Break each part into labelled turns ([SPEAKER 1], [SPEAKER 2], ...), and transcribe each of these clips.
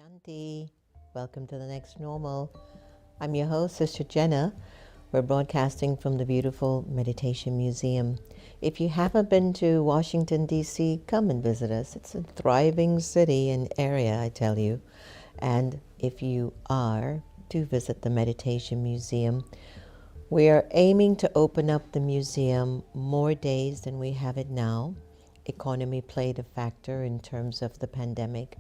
[SPEAKER 1] Shanti. Welcome to the next normal. I'm your host, Sister Jenna. We're broadcasting from the beautiful Meditation Museum. If you haven't been to Washington D.C, come and visit us. It's a thriving city and area, I tell you. And if you are, do visit the Meditation Museum. We are aiming to open up the museum more days than we have it now. Economy played a factor in terms of the pandemic,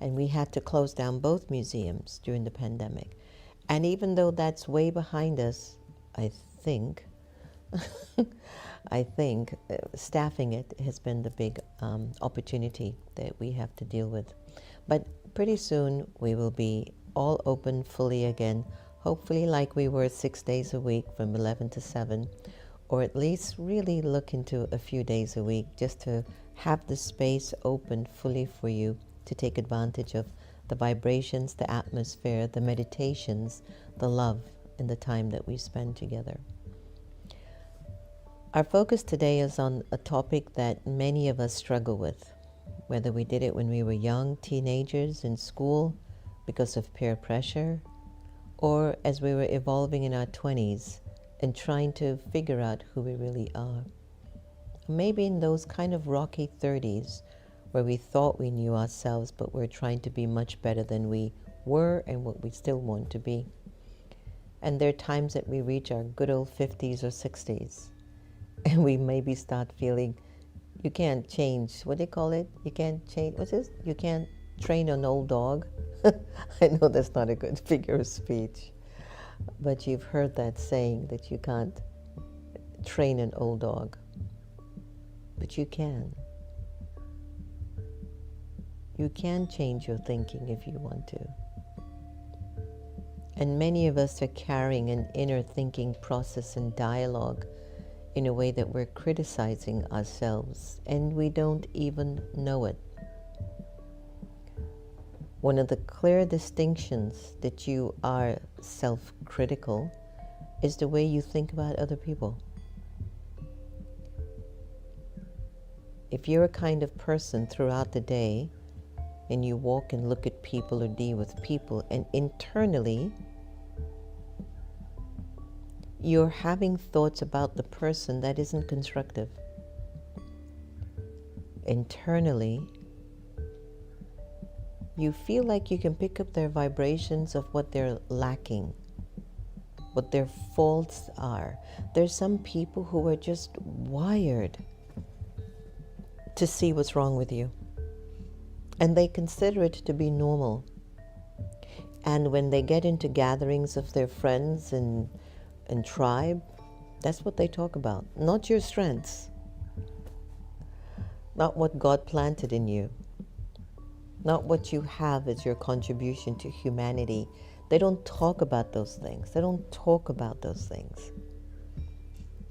[SPEAKER 1] and we had to close down both museums during the pandemic. And even though that's way behind us, I think, staffing it has been the big opportunity that we have to deal with. But pretty soon we will be all open fully again, hopefully like we were 6 days a week from 11 to 7, or at least really look into a few days a week just to have the space open fully for you to take advantage of the vibrations, the atmosphere, the meditations, the love, and the time that we spend together. Our focus today is on a topic that many of us struggle with, whether we did it when we were young, teenagers in school because of peer pressure, or as we were evolving in our 20s and trying to figure out who we really are. Maybe in those kind of rocky 30s where we thought we knew ourselves, but we're trying to be much better than we were and what we still want to be. And there are times that we reach our good old 50s or 60s, and we maybe start feeling you can't change, what do you call it? You can't change, what's this? You can't train an old dog. I know that's not a good figure of speech, but you've heard that saying that you can't train an old dog, but you can. You can change your thinking if you want to. And many of us are carrying an inner thinking process and dialogue in a way that we're criticizing ourselves, and we don't even know it. One of the clear distinctions that you are self-critical is the way you think about other people. If you're a kind of person throughout the day and you walk and look at people or deal with people, and internally you're having thoughts about the person that isn't constructive. Internally, you feel like you can pick up their vibrations of what they're lacking, what their faults are. There's some people who are just wired to see what's wrong with you, and they consider it to be normal. And when they get into gatherings of their friends and tribe, that's what they talk about. Not your strengths, not what God planted in you, not what you have as your contribution to humanity. They don't talk about those things. They don't talk about those things.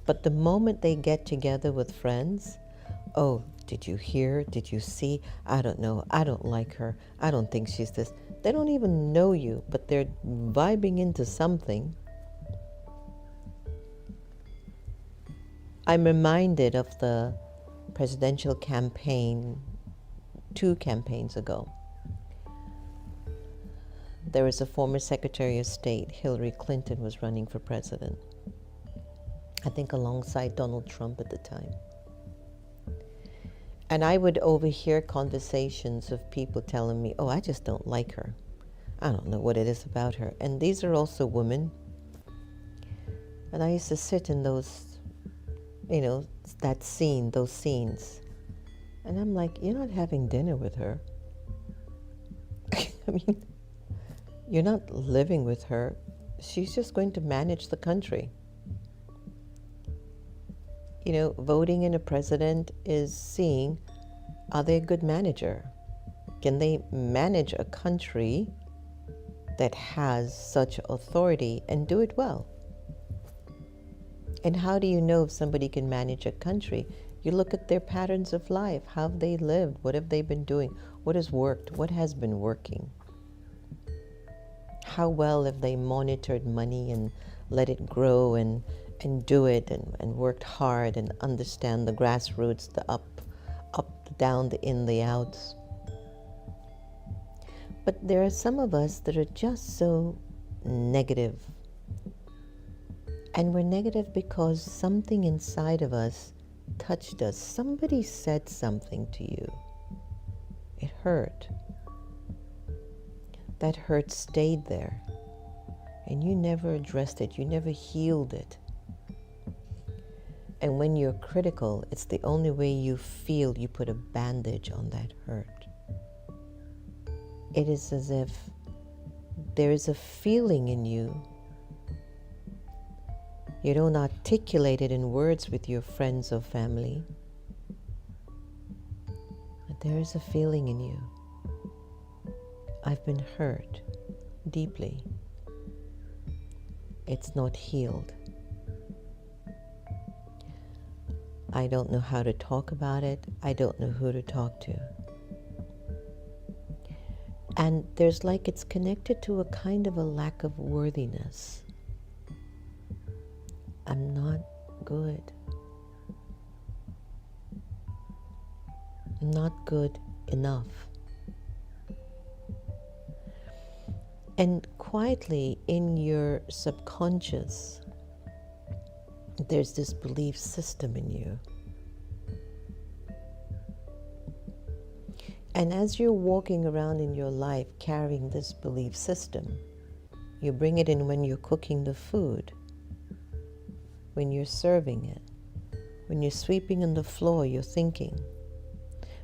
[SPEAKER 1] But the moment they get together with friends, oh, did you hear? Did you see? I don't know. I don't like her. I don't think she's this. They don't even know you, but they're vibing into something. I'm reminded of the presidential campaign 2 campaigns ago. There was a former Secretary of State, Hillary Clinton, was running for president, I think alongside Donald Trump at the time. And I would overhear conversations of people telling me, oh, I just don't like her. I don't know what it is about her. And these are also women. And I used to sit in those, those scenes. And I'm like, you're not having dinner with her. I mean, you're not living with her. She's just going to manage the country. Voting in a president is seeing, are they a good manager? Can they manage a country that has such authority and do it well? And how do you know if somebody can manage a country? You look at their patterns of life. How have they lived? What have they been doing? What has worked? What has been working? How well have they monitored money and let it grow and do it and worked hard and understand the grassroots, the up, the down, the in, the outs? But there are some of us that are just so negative. And we're negative because something inside of us touched us. Somebody said something to you. It hurt. That hurt stayed there. And you never addressed it. You never healed it. And when you're critical, it's the only way you feel. You put a bandage on that hurt. It is as if there is a feeling in you. You don't articulate it in words with your friends or family, but there is a feeling in you. I've been hurt deeply. It's not healed. I don't know how to talk about it. I don't know who to talk to. And there's like it's connected to a kind of a lack of worthiness. I'm not good. I'm not good enough. And quietly in your subconscious, there's this belief system in you. And as you're walking around in your life carrying this belief system, you bring it in when you're cooking the food, when you're serving it, when you're sweeping on the floor, you're thinking.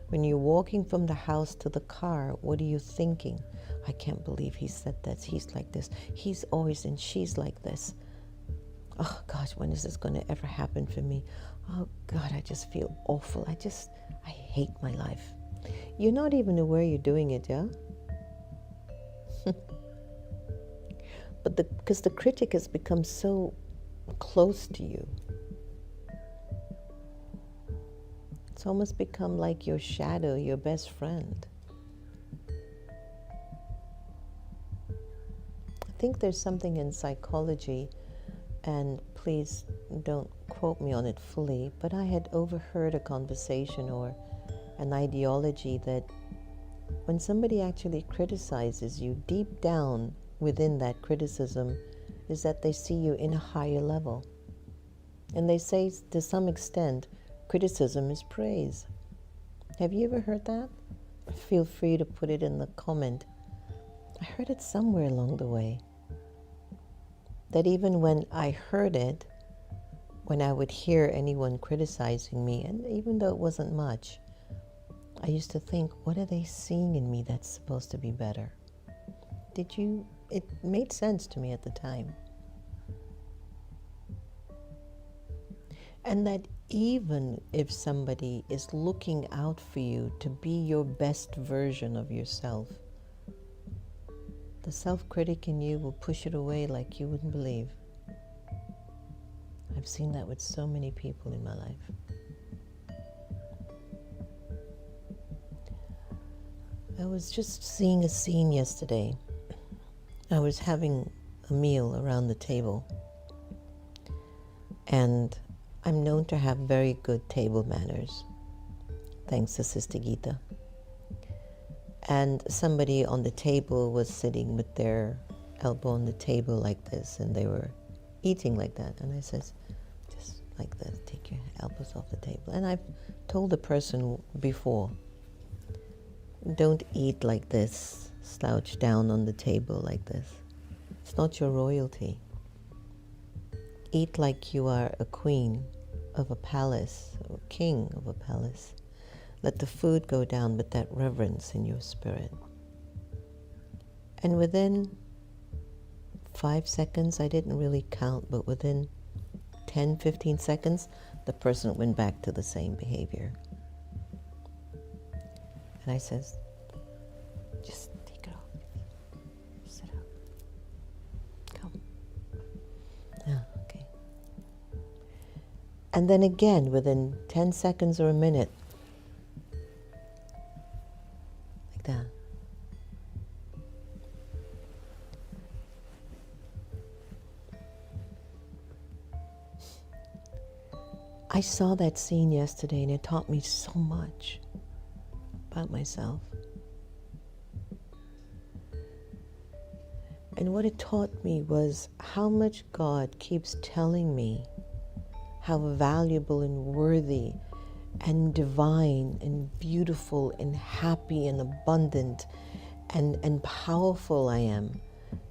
[SPEAKER 1] When you're walking from the house to the car, what are you thinking? I can't believe he said that. He's like this. He's always and she's like this. Oh gosh, when is this going to ever happen for me? Oh God, I just feel awful. I hate my life. You're not even aware you're doing it, yeah? But because the critic has become so close to you. It's almost become like your shadow, your best friend. I think there's something in psychology, and please don't quote me on it fully, but I had overheard a conversation or an ideology that when somebody actually criticizes you, deep down within that criticism is that they see you in a higher level. And they say to some extent, criticism is praise. Have you ever heard that? Feel free to put it in the comment. I heard it somewhere along the way. That even when I heard it, when I would hear anyone criticizing me, and even though it wasn't much, I used to think, what are they seeing in me that's supposed to be better? It made sense to me at the time. And that even if somebody is looking out for you to be your best version of yourself, the self-critic in you will push it away like you wouldn't believe. I've seen that with so many people in my life. I was just seeing a scene yesterday. I was having a meal around the table, and I'm known to have very good table manners, thanks to Sister Gita. And somebody on the table was sitting with their elbow on the table like this, and they were eating like that. And I says, just like this, take your elbows off the table. And I've told the person before, don't eat like this, slouch down on the table like this. It's not your royalty. Eat like you are a queen of a palace, or king of a palace. Let the food go down with that reverence in your spirit. And within 5 seconds, I didn't really count, but within 10, 15 seconds, the person went back to the same behavior. And I says, just take it off. Sit up. Come. Yeah, okay. And then again, within 10 seconds or a minute, like that. I saw that scene yesterday, and it taught me so much about myself. And what it taught me was how much God keeps telling me how valuable and worthy and divine and beautiful and happy and abundant and powerful I am.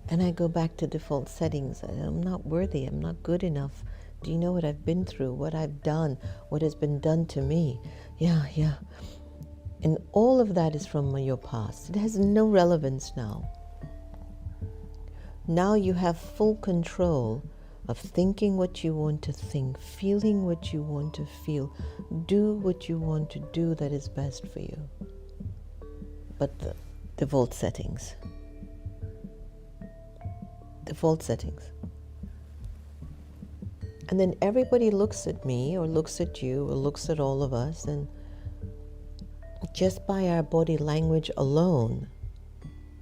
[SPEAKER 1] And I go back to default settings. I'm not worthy. I'm not good enough. Do you know what I've been through, what I've done, what has been done to me? Yeah. And all of that is from your past. It has no relevance now. Now you have full control of thinking what you want to think, feeling what you want to feel, do what you want to do that is best for you. But the default settings. Default settings. And then everybody looks at me or looks at you or looks at all of us, and just by our body language alone,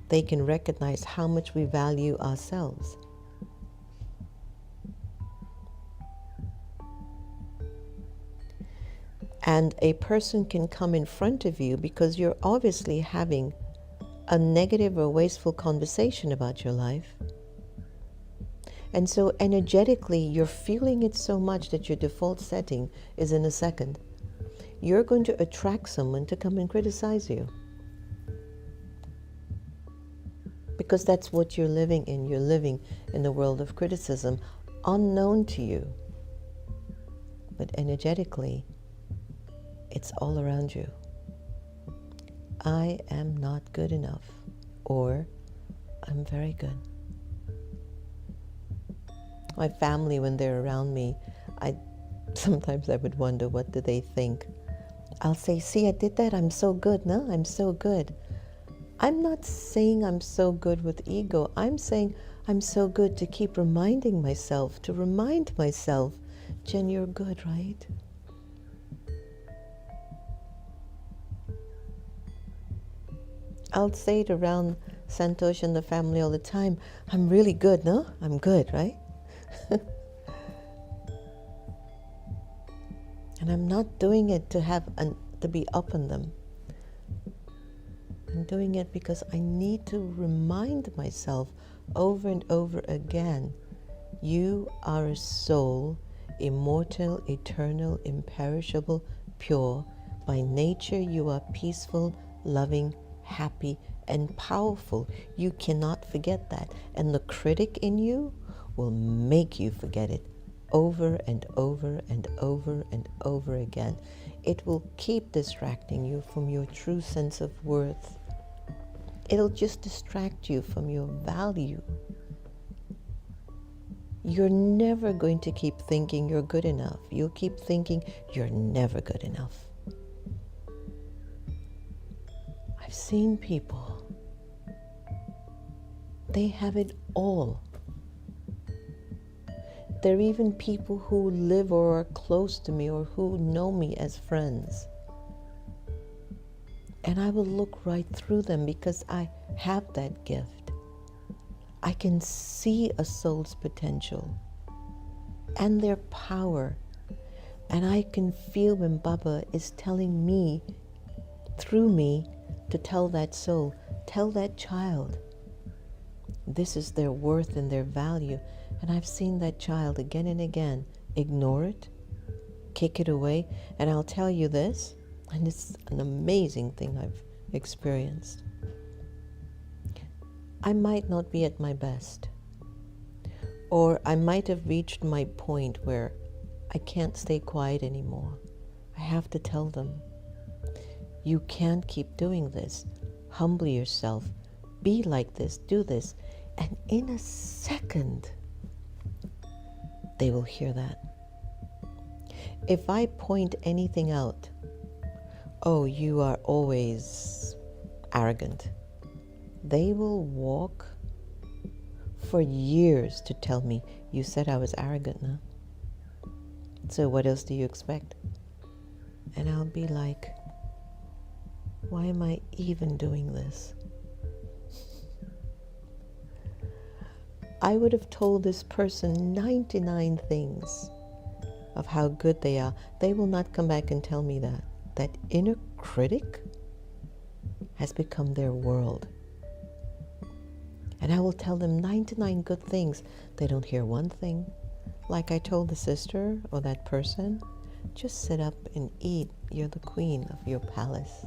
[SPEAKER 1] they can recognize how much we value ourselves. And a person can come in front of you because you're obviously having a negative or wasteful conversation about your life. And so energetically, you're feeling it so much that your default setting is in a second. You're going to attract someone to come and criticize you. Because that's what you're living in. You're living in the world of criticism, unknown to you. But energetically, it's all around you. I am not good enough, or I'm very good. My family, when they're around me, sometimes I would wonder, what do they think? I'll say, see, I did that, I'm so good, no? I'm so good. I'm not saying I'm so good with ego. I'm saying I'm so good to keep reminding myself, to remind myself, Jen, you're good, right? I'll say it around Santosh and the family all the time, I'm really good, no? I'm good, right? And I'm not doing it to be up on them. I'm doing it because I need to remind myself over and over again, you are a soul, immortal, eternal, imperishable, pure. By nature, you are peaceful, loving, happy, and powerful. You cannot forget that. And the critic in you will make you forget it over and over and over and over again. It will keep distracting you from your true sense of worth. It'll just distract you from your value. You're never going to keep thinking you're good enough. You'll keep thinking you're never good enough. I've seen people, they have it all. There are even people who live or are close to me or who know me as friends. And I will look right through them because I have that gift. I can see a soul's potential and their power. And I can feel when Baba is telling me, through me, to tell that soul, tell that child, this is their worth and their value. And I've seen that child again and again ignore it, kick it away. And I'll tell you this, and it's an amazing thing I've experienced. I might not be at my best, or I might have reached my point where I can't stay quiet anymore. I have to tell them, you can't keep doing this. Humble yourself. Be like this. Do this. And in a second, they will hear that. If I point anything out, oh, you are always arrogant, they will walk for years to tell me, you said I was arrogant, no? So what else do you expect? And I'll be like, why am I even doing this? I would have told this person 99 things of how good they are. They will not come back and tell me that. That inner critic has become their world. And I will tell them 99 good things. They don't hear one thing. Like I told the sister or that person, just sit up and eat. You're the queen of your palace.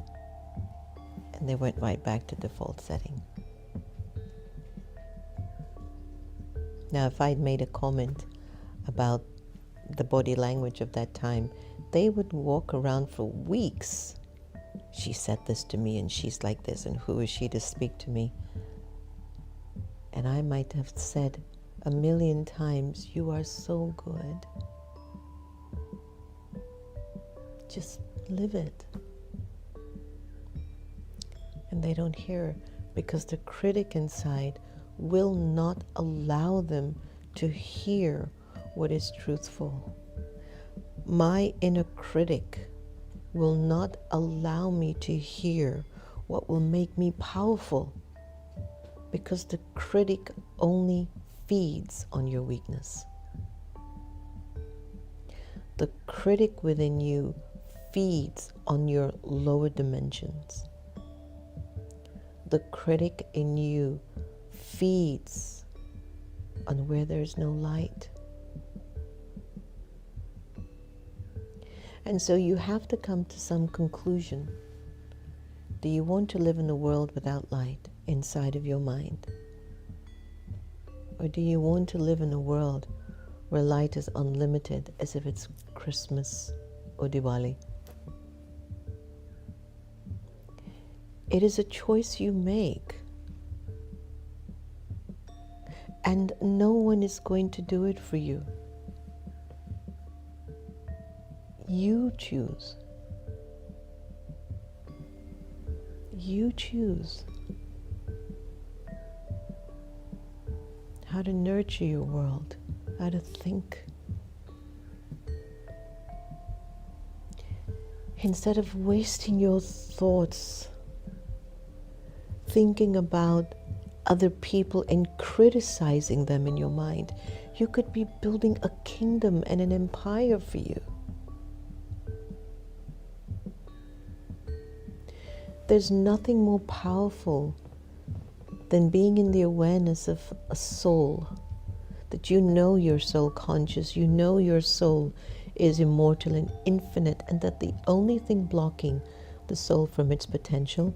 [SPEAKER 1] And they went right back to default setting. Now, if I'd made a comment about the body language of that time, they would walk around for weeks. She said this to me and she's like this, and who is she to speak to me? And I might have said 1,000,000 times, you are so good. Just live it. And they don't hear because the critic inside will not allow them to hear what is truthful. My inner critic will not allow me to hear what will make me powerful, because the critic only feeds on your weakness. The critic within you feeds on your lower dimensions. The critic in you feeds on where there's no light. And so you have to come to some conclusion. Do you want to live in a world without light inside of your mind? Or do you want to live in a world where light is unlimited, as if it's Christmas or Diwali? It is a choice you make. And no one is going to do it for you. You choose. You choose how to nurture your world, how to think. Instead of wasting your thoughts thinking about other people and criticizing them in your mind, you could be building a kingdom and an empire for you. There's nothing more powerful than being in the awareness of a soul, that you know your soul conscious, you know your soul is immortal and infinite, and that the only thing blocking the soul from its potential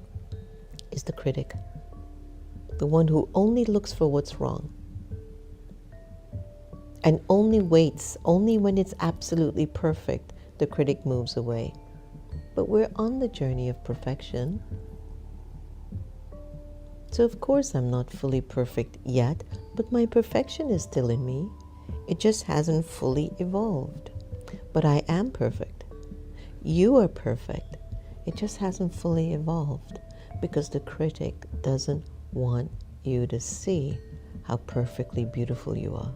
[SPEAKER 1] is the critic, the one who only looks for what's wrong and only waits. Only when it's absolutely perfect, the critic moves away. But we're on the journey of perfection. So of course I'm not fully perfect yet, but my perfection is still in me. It just hasn't fully evolved. But I am perfect. You are perfect. It just hasn't fully evolved because the critic doesn't want you to see how perfectly beautiful you are.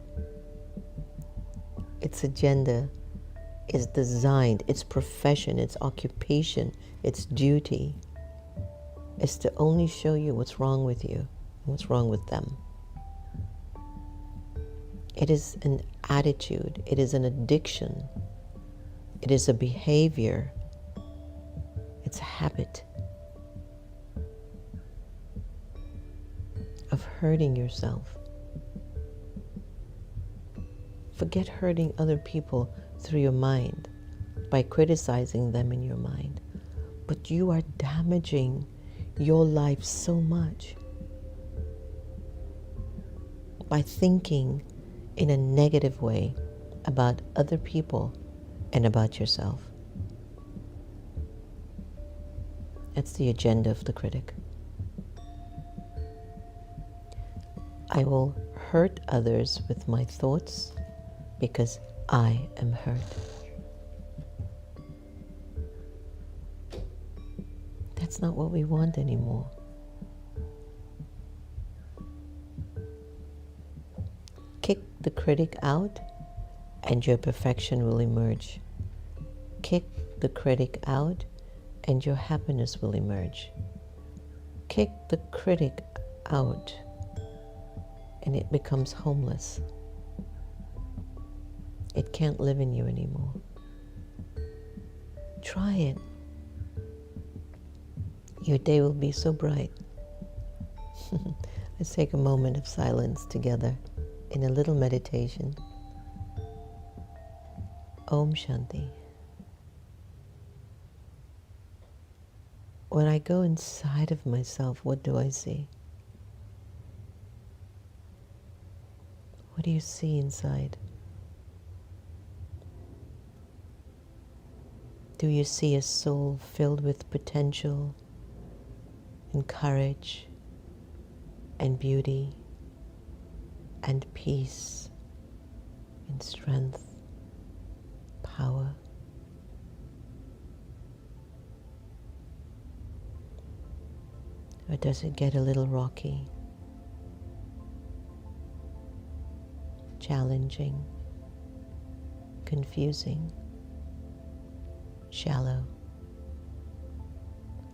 [SPEAKER 1] Its agenda is designed, its profession, its occupation, its duty is to only show you what's wrong with you and what's wrong with them. It is an attitude, it is an addiction, it is a behavior, it's a habit of hurting yourself. Forget hurting other people through your mind by criticizing them in your mind, but you are damaging your life so much by thinking in a negative way about other people and about yourself. That's the agenda of the critic. I will hurt others with my thoughts because I am hurt. That's not what we want anymore. Kick the critic out and your perfection will emerge. Kick the critic out and your happiness will emerge. Kick the critic out and it becomes homeless. It can't live in you anymore. Try it. Your day will be so bright. Let's take a moment of silence together in a little meditation. Om Shanti. When I go inside of myself, what do I see? What do you see inside? Do you see a soul filled with potential and courage and beauty and peace and strength, power? Or does it get a little rocky, challenging, confusing, shallow,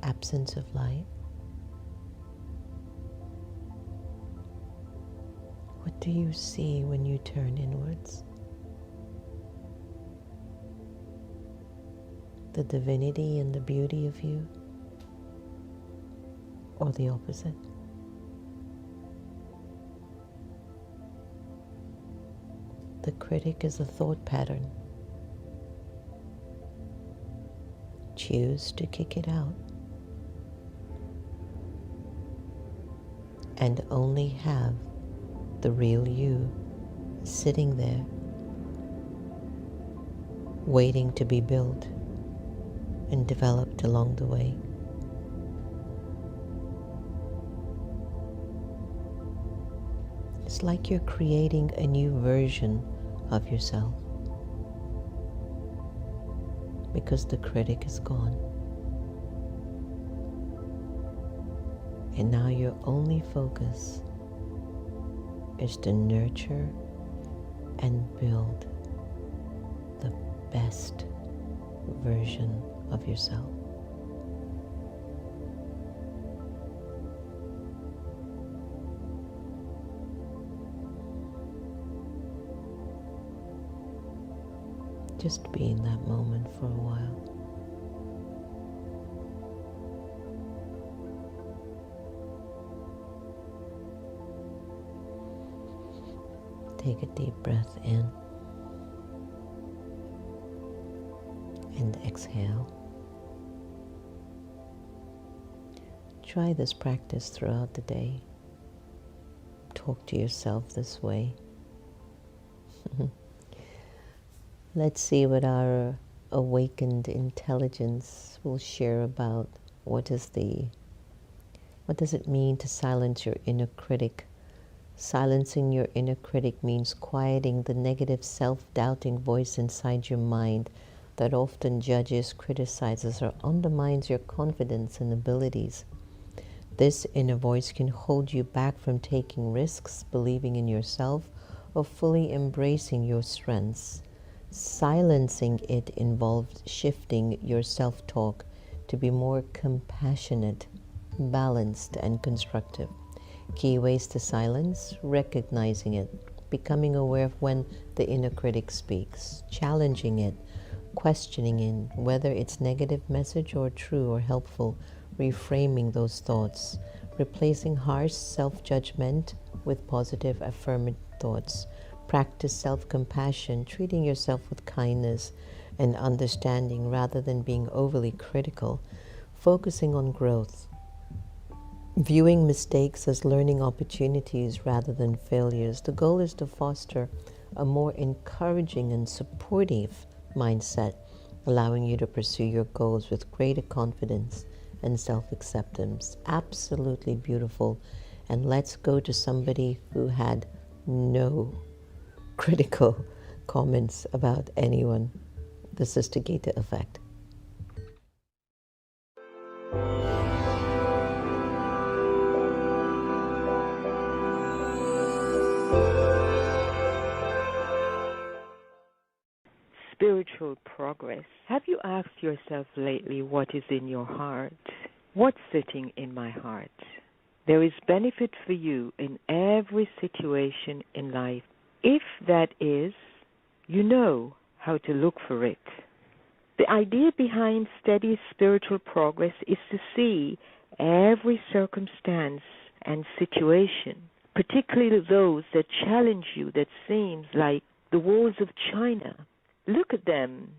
[SPEAKER 1] absence of light? What do you see when you turn inwards? The divinity and the beauty of you? Or the opposite? The critic is a thought pattern. Choose to kick it out. And only have the real you sitting there, waiting to be built and developed along the way. It's like you're creating a new version of yourself because the critic is gone. And now your only focus is to nurture and build the best version of yourself. Just be in that moment for a while. Take a deep breath in and exhale. Try this practice throughout the day. Talk to yourself this way. Let's see what our awakened intelligence will share about what does it mean to silence your inner critic. Silencing your inner critic means quieting the negative self-doubting voice inside your mind that often judges, criticizes, or undermines your confidence and abilities. This inner voice can hold you back from taking risks, believing in yourself, or fully embracing your strengths. Silencing it involves shifting your self-talk to be more compassionate, balanced, and constructive. Key ways to silence: recognizing it, becoming aware of when the inner critic speaks, challenging it, questioning it, whether it's negative message or true or helpful, reframing those thoughts, replacing harsh self-judgment with positive affirmative thoughts. Practice self-compassion, treating yourself with kindness and understanding rather than being overly critical. Focusing on growth, viewing mistakes as learning opportunities rather than failures. The goal is to foster a more encouraging and supportive mindset, allowing you to pursue your goals with greater confidence and self-acceptance. Absolutely beautiful. And let's go to somebody who had no critical comments about anyone. The Sister Gita effect.
[SPEAKER 2] Spiritual progress. Have you asked yourself lately, what is in your heart? What's sitting in my heart? There is benefit for you in every situation in life. If that is, you know how to look for it. The idea behind steady spiritual progress is to see every circumstance and situation, particularly those that challenge you, that seems like the walls of China. Look at them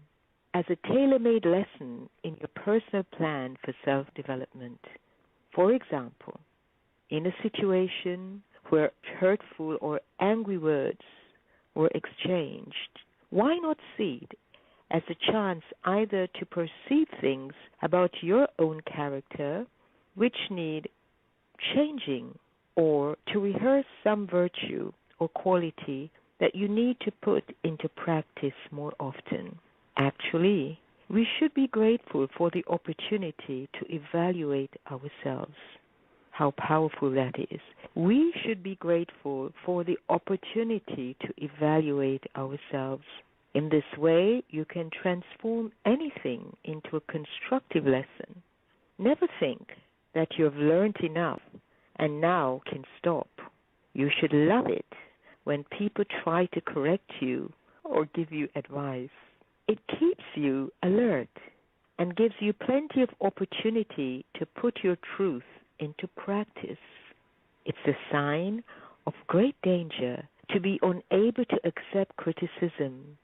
[SPEAKER 2] as a tailor-made lesson in your personal plan for self-development. For example, in a situation where hurtful or angry words were exchanged, why not see it as a chance either to perceive things about your own character which need changing, or to rehearse some virtue or quality that you need to put into practice more often? Actually, we should be grateful for the opportunity to evaluate ourselves. How powerful that is. We should be grateful for the opportunity to evaluate ourselves. In this way, you can transform anything into a constructive lesson. Never think that you have learned enough and now can stop. You should love it when people try to correct you or give you advice. It keeps you alert and gives you plenty of opportunity to put your truth into practice. It's a sign of great danger to be unable to accept criticism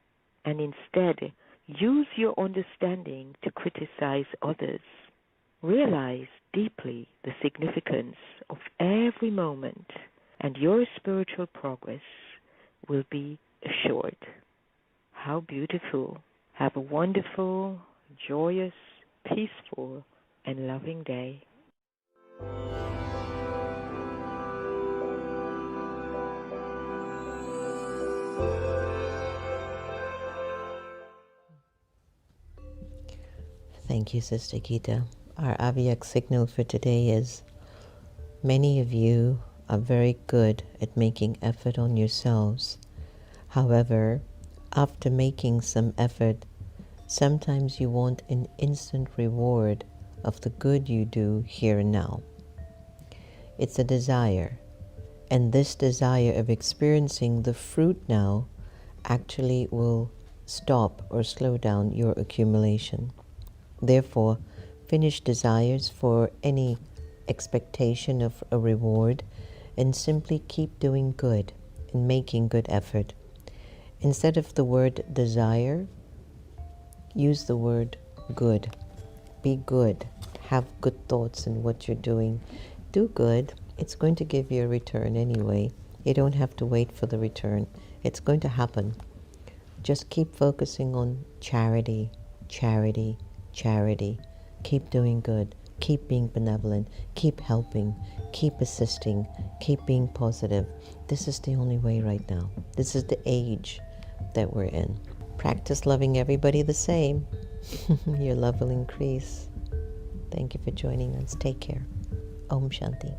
[SPEAKER 2] and instead use your understanding to criticize others. Realize deeply the significance of every moment, and your spiritual progress will be assured. How beautiful. Have a wonderful, joyous, peaceful, and loving day.
[SPEAKER 1] Thank you, Sister Gita. Our Avyak signal for today is: many of you are very good at making effort on yourselves. However, after making some effort, sometimes you want an instant reward of the good you do here and now. It's a desire, and this desire of experiencing the fruit now actually will stop or slow down your accumulation. Therefore, finish desires for any expectation of a reward and simply keep doing good and making good effort. Instead of the word desire, use the word good. Be good. Have good thoughts in what you're doing. Do good. It's going to give you a return anyway. You don't have to wait for the return. It's going to happen. Just keep focusing on charity, charity, charity. Keep doing good. Keep being benevolent. Keep helping. Keep assisting. Keep being positive. This is the only way right now. This is the age that we're in. Practice loving everybody the same. Your love will increase. Thank you for joining us. Take care. Om Shanti.